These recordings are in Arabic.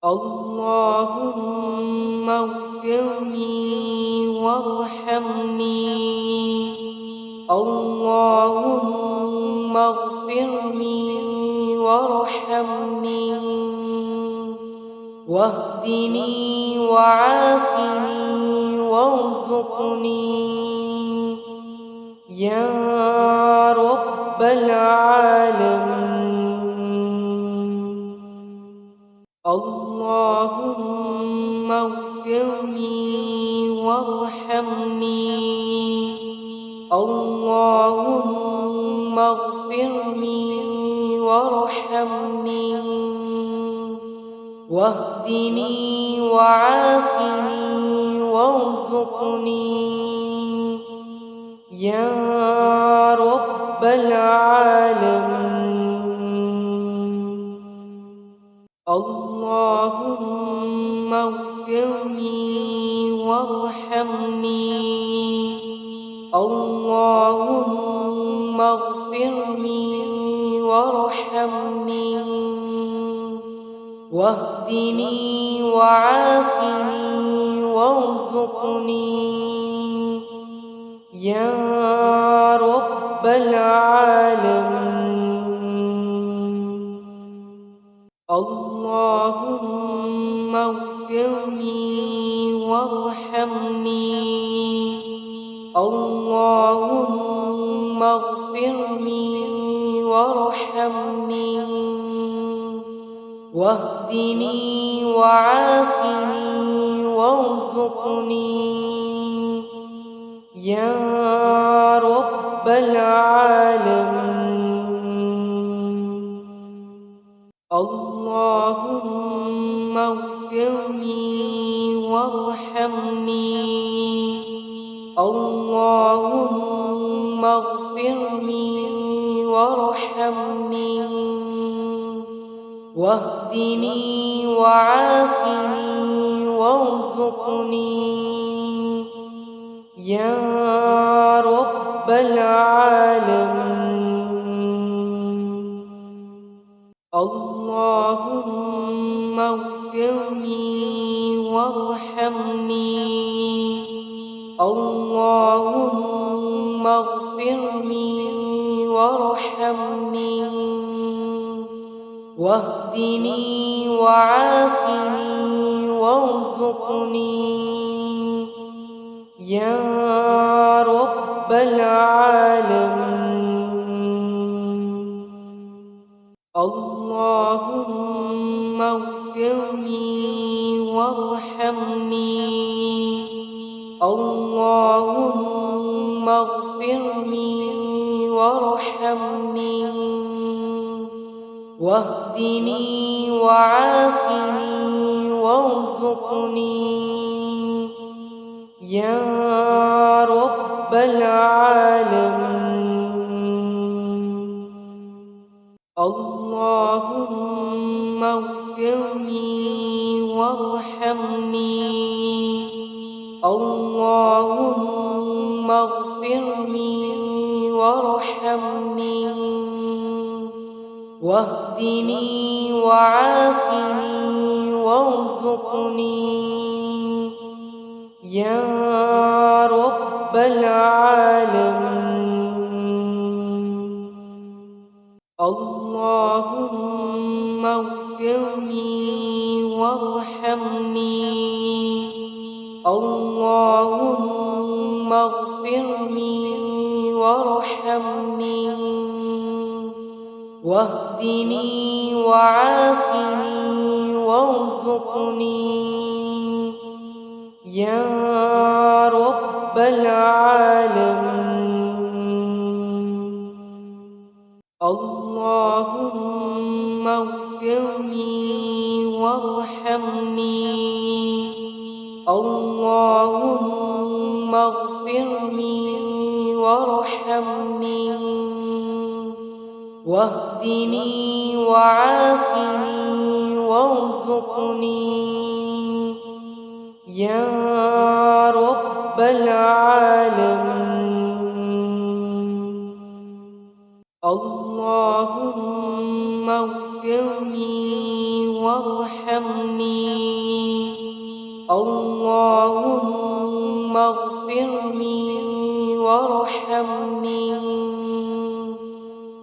اللهم اغفرني وارحمني. اللهم اغفرني وارحمني واهدني وعافني وارزقني يا رب العالمين. اللهم اغفرني وارحمني. اللهم اغفرني وارحمني واهدني وعافني وارزقني يا رب العالمين. اللهم اغفرني وارحمني. اللهم اغفرني وارحمني واهدني وعافني وارزقني يا رب العالمين. اللهم اغفرني وارحمني. اللهم اغفرني وارحمني واهدني وعافني وارزقني يا رب العالمين. اللهم اغفرني وارحمني. اللهم اغفرني وارحمني واهدني وعافني وارزقني يا رب العالمين. اللهم اغفرني وارحمني. اللهم اغفرني وارحمني واهدني وعافني وارزقني يا رب العالمين. اللهم اغفرني وارحمني. اللهم اغفرني وارحمني واهدني وعافني وارزقني يا رب العالمين. اللهم اغفرني وارحمني. اللهم اغفرني وارحمني واهدني وعافني وارزقني يا رب العالمين. اللهم اغفرني وارحمني. اللهم اغفرني وارحمني واهدني وعافني وارزقني يا رب العالمين. اللهم اغفرني وارحمني. اللهم اغفرني وارحمني واهدني وعافني وارزقني يا رب العالمين. اللهم اغفرني وارحمني. اللهم اغفر لي وارحمني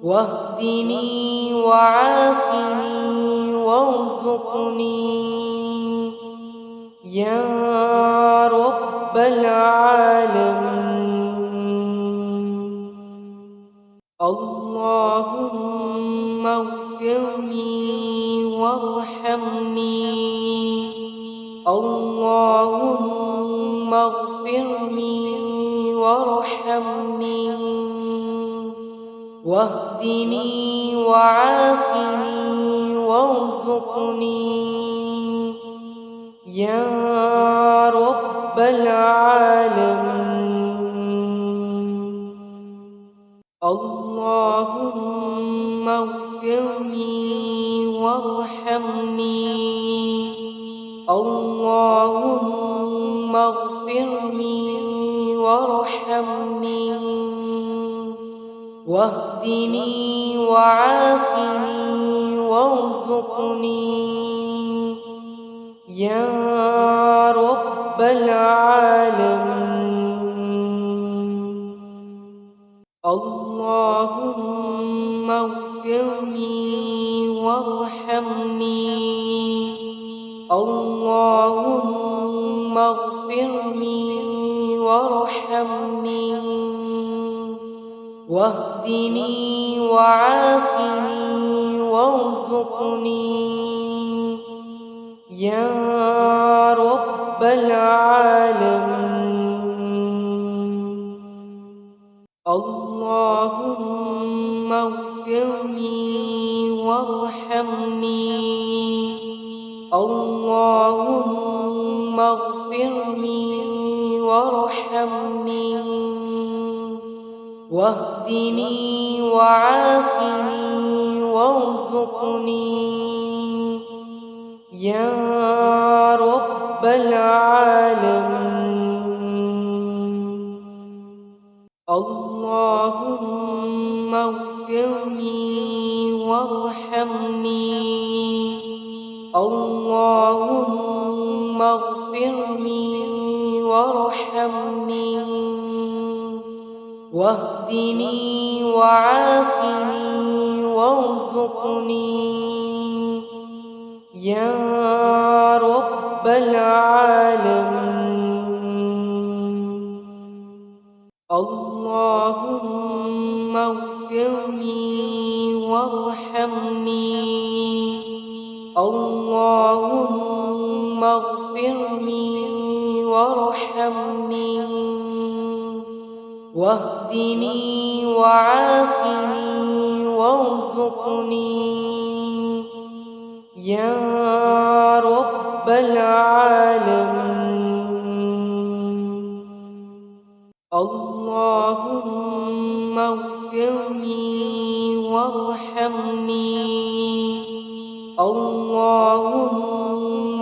واهدني وعافني وارزقني يا رب العالمين. اللهم اغفر لي وارحمني اللهم اغفر لي وارحمني واهدني وعافني وارزقني يا رب العالمين. اللهم اغفر لي وارحمني اللهم اغفر لي وارحمني واهدني وعافني وارزقني يا رب العالمين. اللهم اغفر لي وارحمني اللهم اغفر لي وارحمني واهدني وعافني وارزقني يا رب العالمين. اللهم اغفر لي وارحمني اللهم اغفر لي وارحمني واهدني وعافني وارزقني يا رب العالمين. اللهم اغفر لي وارحمني اللهم اغفر لي وارحمني واهدني وعافني وارزقني يا رب العالمين. اللهم اغفر لي وارحمني اللهم اغفر لي وارحمني واهدني وعافني وارزقني يا رب العالمين. اللهم اغفر لي وارحمني اللهم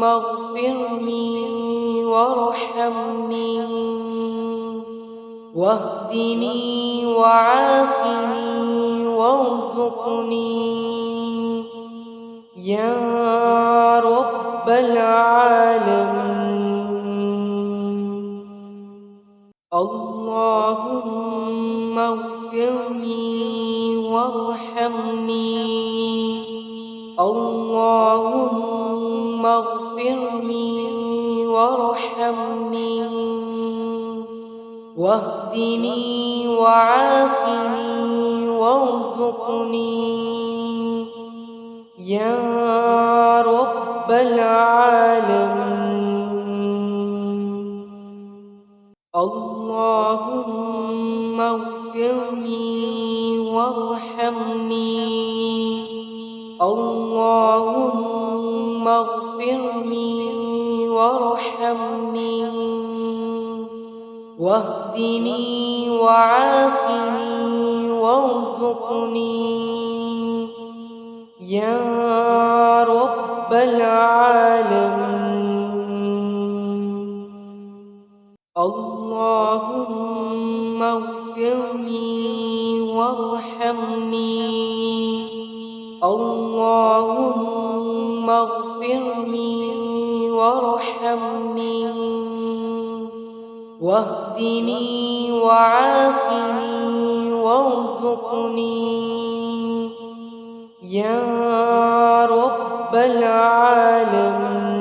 اغفر لي وارحمني واهدني وعافني وارزقني يا رب العالمين. اللهم اغفر لي وارحمني اللهم اغفر لي وارحمني واهدني وعافني وارزقني يا رب العالمين. اللهم اغفر لي وارحمني اللهم اغفر لي وارحمني واهدني وعافني وارزقني يا رب العالمين. اللهم اغفر لي وارحمني اللهم اغفر لي وارحمني واهدني وعافني وارزقني يا رب العالمين.